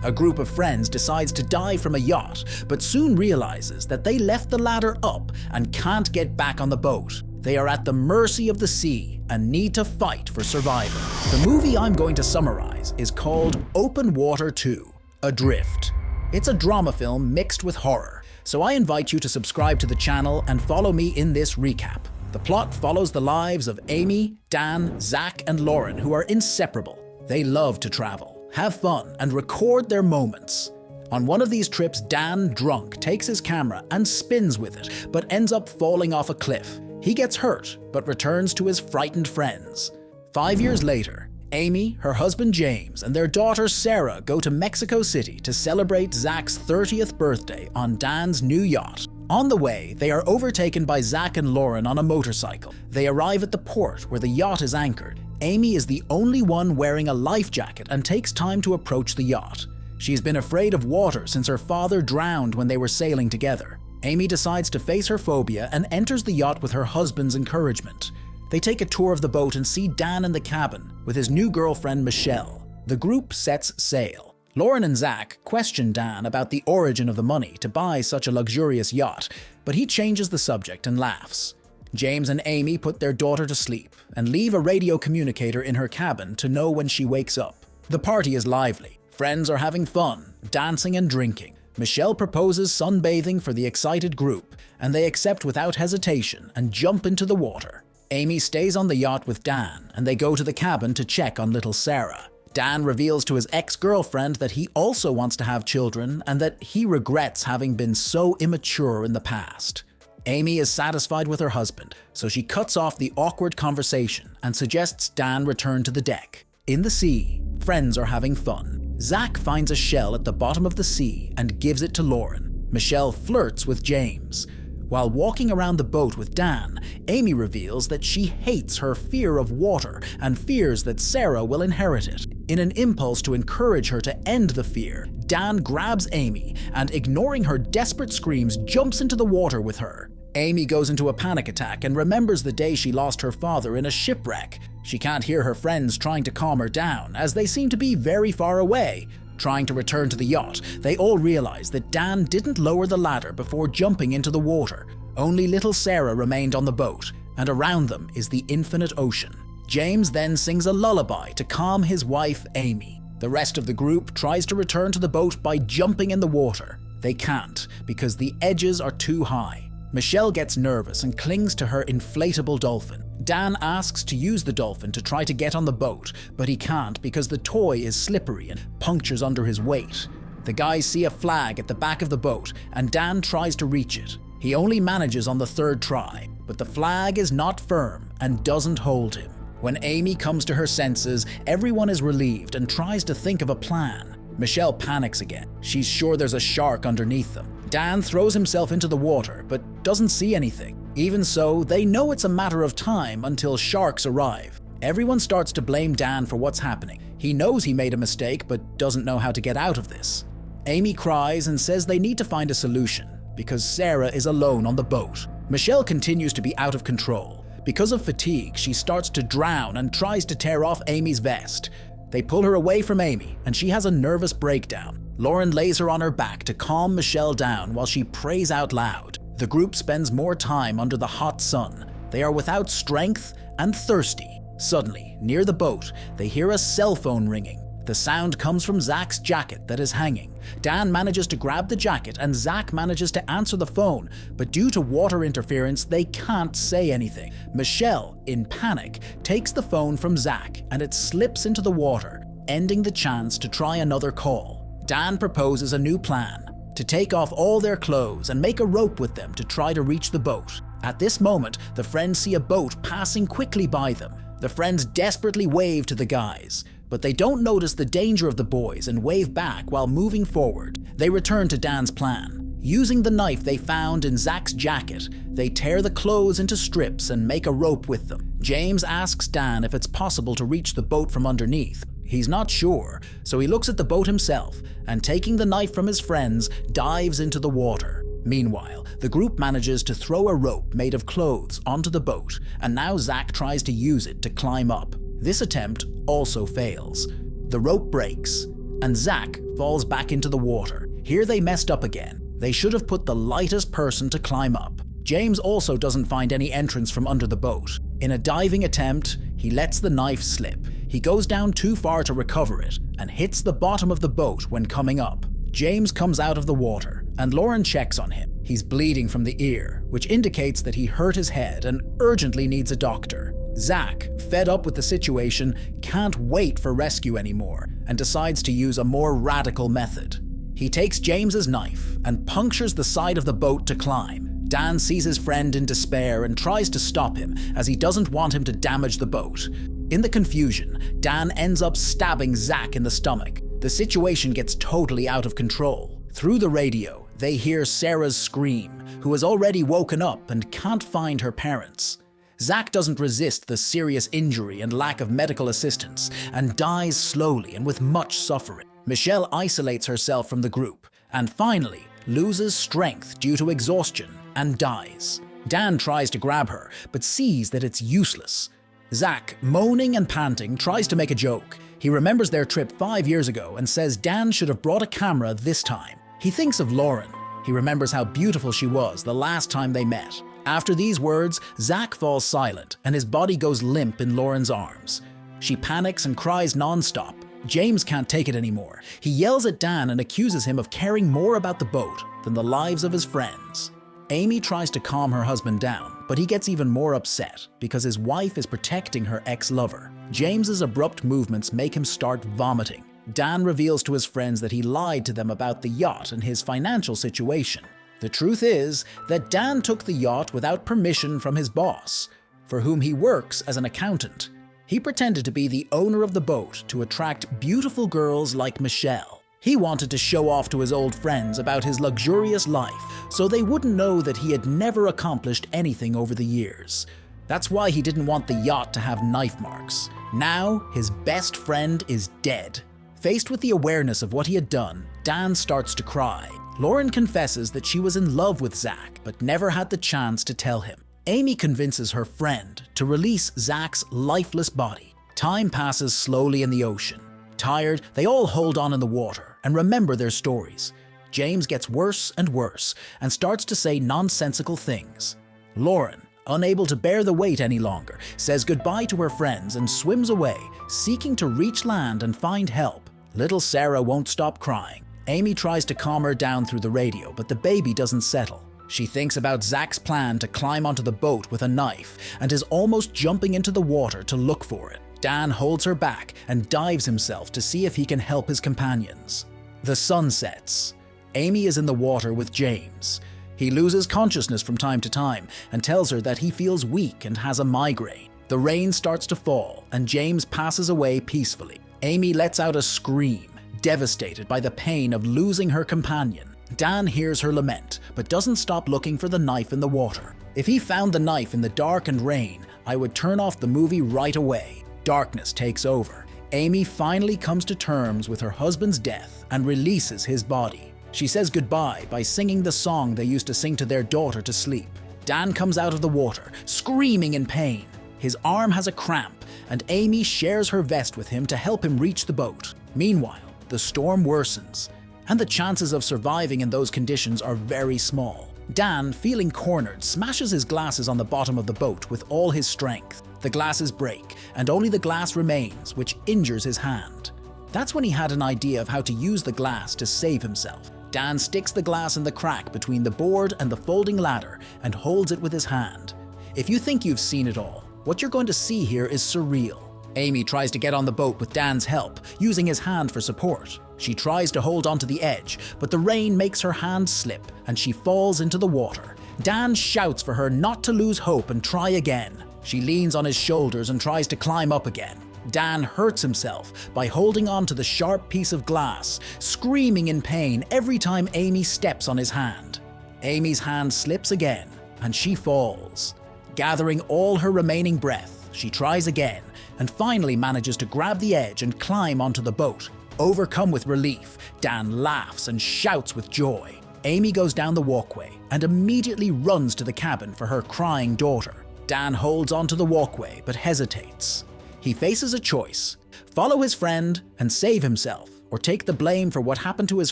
A group of friends decides to dive from a yacht, but soon realizes that they left the ladder up and can't get back on the boat. They are at the mercy of the sea and need to fight for survival. The movie I'm going to summarize is called Open Water 2: Adrift. It's a drama film mixed with horror, so I invite you to subscribe to the channel and follow me in this recap. The plot follows the lives of Amy, Dan, Zach, and Lauren, who are inseparable. They love to travel, have fun, and record their moments. On one of these trips, Dan, drunk, takes his camera and spins with it, but ends up falling off a cliff. He gets hurt, but returns to his frightened friends. 5 years later, Amy, her husband James, and their daughter Sarah go to Mexico City to celebrate Zach's 30th birthday on Dan's new yacht. On the way, they are overtaken by Zach and Lauren on a motorcycle. They arrive at the port where the yacht is anchored. Amy is the only one wearing a life jacket and takes time to approach the yacht. She's been afraid of water since her father drowned when they were sailing together. Amy decides to face her phobia and enters the yacht with her husband's encouragement. They take a tour of the boat and see Dan in the cabin with his new girlfriend Michelle. The group sets sail. Lauren and Zach question Dan about the origin of the money to buy such a luxurious yacht, but he changes the subject and laughs. James and Amy put their daughter to sleep and leave a radio communicator in her cabin to know when she wakes up. The party is lively. Friends are having fun, dancing and drinking. Michelle proposes sunbathing for the excited group, and they accept without hesitation and jump into the water. Amy stays on the yacht with Dan, and they go to the cabin to check on little Sarah. Dan reveals to his ex-girlfriend that he also wants to have children and that he regrets having been so immature in the past. Amy is satisfied with her husband, so she cuts off the awkward conversation and suggests Dan return to the deck. In the sea, friends are having fun. Zach finds a shell at the bottom of the sea and gives it to Lauren. Michelle flirts with James. While walking around the boat with Dan, Amy reveals that she hates her fear of water and fears that Sarah will inherit it. In an impulse to encourage her to end the fear, Dan grabs Amy and, ignoring her desperate screams, jumps into the water with her. Amy goes into a panic attack and remembers the day she lost her father in a shipwreck. She can't hear her friends trying to calm her down, as they seem to be very far away. Trying to return to the yacht, they all realize that Dan didn't lower the ladder before jumping into the water. Only little Sarah remained on the boat, and around them is the infinite ocean. James then sings a lullaby to calm his wife, Amy. The rest of the group tries to return to the boat by jumping in the water. They can't, because the edges are too high. Michelle gets nervous and clings to her inflatable dolphin. Dan asks to use the dolphin to try to get on the boat, but he can't because the toy is slippery and punctures under his weight. The guys see a flag at the back of the boat, and Dan tries to reach it. He only manages on the third try, but the flag is not firm and doesn't hold him. When Amy comes to her senses, everyone is relieved and tries to think of a plan. Michelle panics again. She's sure there's a shark underneath them. Dan throws himself into the water, but doesn't see anything. Even so, they know it's a matter of time until sharks arrive. Everyone starts to blame Dan for what's happening. He knows he made a mistake, but doesn't know how to get out of this. Amy cries and says they need to find a solution, because Sarah is alone on the boat. Michelle continues to be out of control. Because of fatigue, she starts to drown and tries to tear off Amy's vest. They pull her away from Amy, and she has a nervous breakdown. Lauren lays her on her back to calm Michelle down while she prays out loud. The group spends more time under the hot sun. They are without strength and thirsty. Suddenly, near the boat, they hear a cell phone ringing. The sound comes from Zach's jacket that is hanging. Dan manages to grab the jacket and Zach manages to answer the phone, but due to water interference, they can't say anything. Michelle, in panic, takes the phone from Zach and it slips into the water, ending the chance to try another call. Dan proposes a new plan: to take off all their clothes and make a rope with them to try to reach the boat. At this moment, the friends see a boat passing quickly by them. The friends desperately wave to the guys, but they don't notice the danger of the boys and wave back while moving forward. They return to Dan's plan. Using the knife they found in Zach's jacket, they tear the clothes into strips and make a rope with them. James asks Dan if it's possible to reach the boat from underneath. He's not sure, so he looks at the boat himself and, taking the knife from his friends, dives into the water. Meanwhile, the group manages to throw a rope made of clothes onto the boat, and now Zach tries to use it to climb up. This attempt also fails. The rope breaks, and Zach falls back into the water. Here they messed up again. They should have put the lightest person to climb up. James also doesn't find any entrance from under the boat. In a diving attempt, he lets the knife slip. He goes down too far to recover it and hits the bottom of the boat when coming up. James comes out of the water and Lauren checks on him. He's bleeding from the ear, which indicates that he hurt his head and urgently needs a doctor. Zach, fed up with the situation, can't wait for rescue anymore and decides to use a more radical method. He takes James's knife and punctures the side of the boat to climb. Dan sees his friend in despair and tries to stop him as he doesn't want him to damage the boat. In the confusion, Dan ends up stabbing Zach in the stomach. The situation gets totally out of control. Through the radio, they hear Sarah's scream, who has already woken up and can't find her parents. Zach doesn't resist the serious injury and lack of medical assistance and dies slowly and with much suffering. Michelle isolates herself from the group and finally loses strength due to exhaustion and dies. Dan tries to grab her, but sees that it's useless. Zach, moaning and panting, tries to make a joke. He remembers their trip 5 years ago and says Dan should have brought a camera this time. He thinks of Lauren. He remembers how beautiful she was the last time they met. After these words, Zach falls silent and his body goes limp in Lauren's arms. She panics and cries non-stop. James can't take it anymore. He yells at Dan and accuses him of caring more about the boat than the lives of his friends. Amy tries to calm her husband down, but he gets even more upset because his wife is protecting her ex-lover. James's abrupt movements make him start vomiting. Dan reveals to his friends that he lied to them about the yacht and his financial situation. The truth is that Dan took the yacht without permission from his boss, for whom he works as an accountant. He pretended to be the owner of the boat to attract beautiful girls like Michelle. He wanted to show off to his old friends about his luxurious life so they wouldn't know that he had never accomplished anything over the years. That's why he didn't want the yacht to have knife marks. Now, his best friend is dead. Faced with the awareness of what he had done, Dan starts to cry. Lauren confesses that she was in love with Zach, but never had the chance to tell him. Amy convinces her friend to release Zach's lifeless body. Time passes slowly in the ocean. Tired, they all hold on in the water and remember their stories. James gets worse and worse and starts to say nonsensical things. Lauren, unable to bear the weight any longer, says goodbye to her friends and swims away, seeking to reach land and find help. Little Sarah won't stop crying. Amy tries to calm her down through the radio, but the baby doesn't settle. She thinks about Zach's plan to climb onto the boat with a knife and is almost jumping into the water to look for it. Dan holds her back and dives himself to see if he can help his companions. The sun sets. Amy is in the water with James. He loses consciousness from time to time and tells her that he feels weak and has a migraine. The rain starts to fall and James passes away peacefully. Amy lets out a scream, devastated by the pain of losing her companion. Dan hears her lament, but doesn't stop looking for the knife in the water. If he found the knife in the dark and rain, I would turn off the movie right away. Darkness takes over. Amy finally comes to terms with her husband's death and releases his body. She says goodbye by singing the song they used to sing to their daughter to sleep. Dan comes out of the water, screaming in pain. His arm has a cramp, and Amy shares her vest with him to help him reach the boat. Meanwhile, the storm worsens, and the chances of surviving in those conditions are very small. Dan, feeling cornered, smashes his glasses on the bottom of the boat with all his strength. The glasses break, and only the glass remains, which injures his hand. That's when he had an idea of how to use the glass to save himself. Dan sticks the glass in the crack between the board and the folding ladder and holds it with his hand. If you think you've seen it all, what you're going to see here is surreal. Amy tries to get on the boat with Dan's help, using his hand for support. She tries to hold onto the edge, but the rain makes her hand slip and she falls into the water. Dan shouts for her not to lose hope and try again. She leans on his shoulders and tries to climb up again. Dan hurts himself by holding on to the sharp piece of glass, screaming in pain every time Amy steps on his hand. Amy's hand slips again and she falls. Gathering all her remaining breath, she tries again and finally manages to grab the edge and climb onto the boat. Overcome with relief, Dan laughs and shouts with joy. Amy goes down the walkway and immediately runs to the cabin for her crying daughter. Dan holds onto the walkway but hesitates. He faces a choice: follow his friend and save himself, or take the blame for what happened to his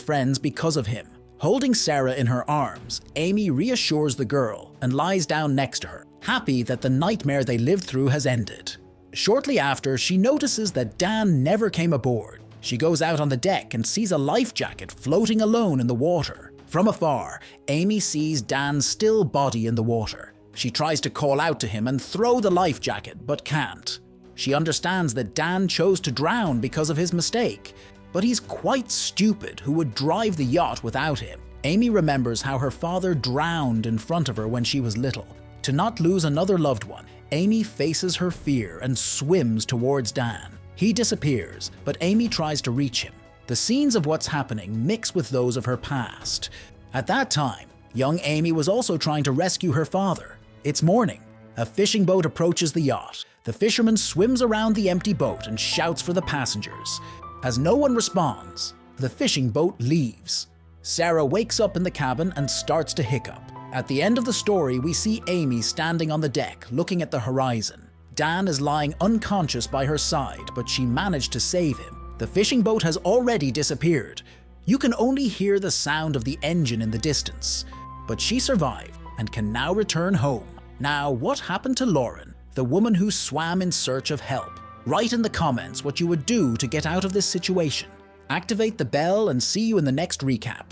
friends because of him. Holding Sarah in her arms, Amy reassures the girl and lies down next to her, happy that the nightmare they lived through has ended. Shortly after, she notices that Dan never came aboard. She goes out on the deck and sees a life jacket floating alone in the water. From afar, Amy sees Dan's still body in the water. She tries to call out to him and throw the life jacket, but can't. She understands that Dan chose to drown because of his mistake, but he's quite stupid who would drive the yacht without him. Amy remembers how her father drowned in front of her when she was little. To not lose another loved one, Amy faces her fear and swims towards Dan. He disappears, but Amy tries to reach him. The scenes of what's happening mix with those of her past. At that time, young Amy was also trying to rescue her father. It's morning. A fishing boat approaches the yacht. The fisherman swims around the empty boat and shouts for the passengers. As no one responds, the fishing boat leaves. Sarah wakes up in the cabin and starts to hiccup. At the end of the story, we see Amy standing on the deck looking at the horizon. Dan is lying unconscious by her side, but she managed to save him. The fishing boat has already disappeared. You can only hear the sound of the engine in the distance. But she survived and can now return home. Now, what happened to Lauren, the woman who swam in search of help? Write in the comments what you would do to get out of this situation. Activate the bell and see you in the next recap.